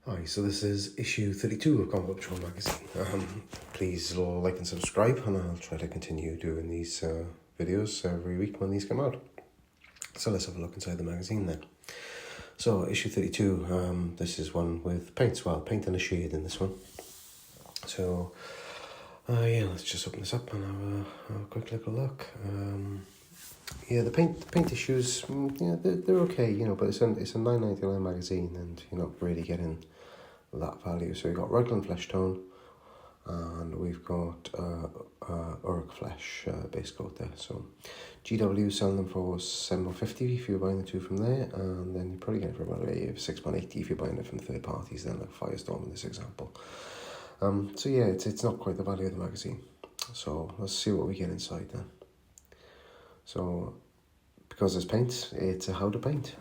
Hi, so this is issue 32 of Combat Patrol magazine. Please like and subscribe, and I'll try to continue doing these videos every week when these come out. So let's have a look inside the magazine then. So issue 32, this is one with paints. Well, paint and a shade in this one. So yeah, let's just open this up and have a quick little look. Yeah, the paint issues, yeah, they're okay, you know, but it's a $9.99 magazine, and you're not really getting that value. So we've got Raglan Flesh Tone, and we've got Uruk Flesh base coat there. So GW selling them for $7.50 if you're buying the two from there, and then you probably get it for about $6.80 if you're buying it from third parties, then like Firestorm in this example. So yeah, it's not quite the value of the magazine. So let's see what we get inside then. So because it's paint, it's how to paint.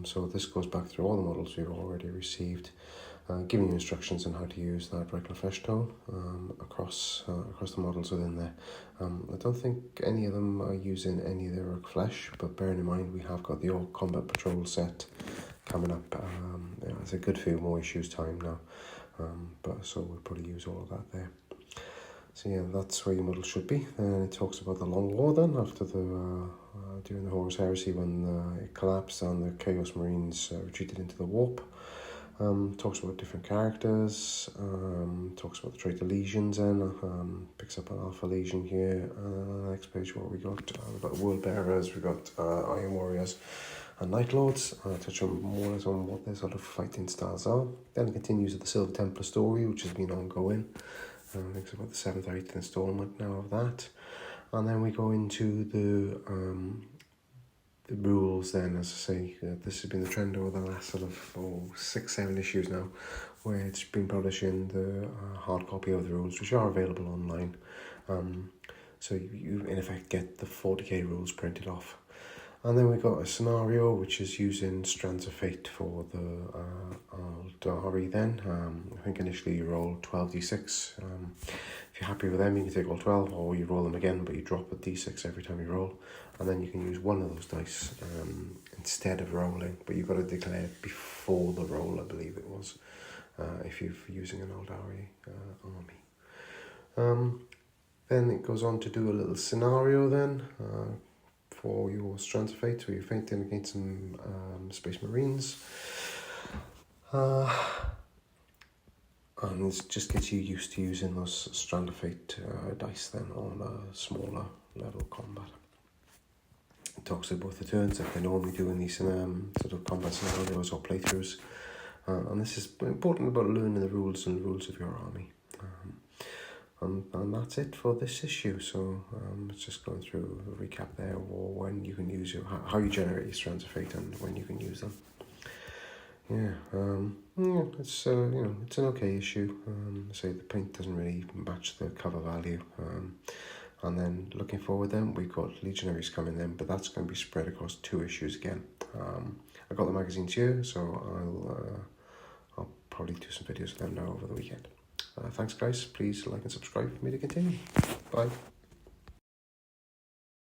So this goes back through all the models we've already received, giving you instructions on how to use that Raglan Flesh Tone across the models within there. I don't think any of them are using any of the Uruk Flesh, but bearing in mind we have got the old Combat Patrol set coming up. It's a good few more issues time now, but so we'll probably use all of that there. So yeah, that's where your model should be. Then it talks about the Long War then, after the during the Horus Heresy when it collapsed and the Chaos Marines retreated into the warp. Talks about different characters, talks about the traitor legions then, picks up an Alpha Legion here. Next page, what we got? We've got World Bearers, we've got Iron Warriors and Night Lords. Touch on more or less on what their sort of fighting styles are. Then it continues with the Silver Templar story, which has been ongoing. I think it's about the 7th or 8th installment now of that. And then we go into the rules then, as I say. This has been the trend over the last sort of 6-7 issues now, where it's been publishing the hard copy of the rules, which are available online. So you in effect get the 40k rules printed off. And then we got a scenario which is using Strands of Fate for the Aldari then. I think initially you roll 12d6. If you're happy with them, you can take all 12, or you roll them again, but you drop a d6 every time you roll. And then you can use one of those dice instead of rolling, but you've got to declare before the roll, I believe it was, if you're using an Aldari army. Then it goes on to do a little scenario then, for your Strands of Fate, where you're fighting against some Space Marines. And it just gets you used to using those Strand of Fate dice then on a smaller level combat. It talks about both the turns that they normally do in these sort of combat scenarios or playthroughs. And this is important about learning the rules and rules of your army. And that's it for this issue. So it's just going through a recap there, or when you can use how you generate your Strands of Fate and when you can use them. Yeah, it's it's an okay issue. Say the paint doesn't really match the cover value. And then looking forward, then we've got Legionaries coming then, but that's going to be spread across 2 issues again. I got the magazines here, so I'll probably do some videos of them now over the weekend. Thanks guys, please like and subscribe for me to continue. Bye.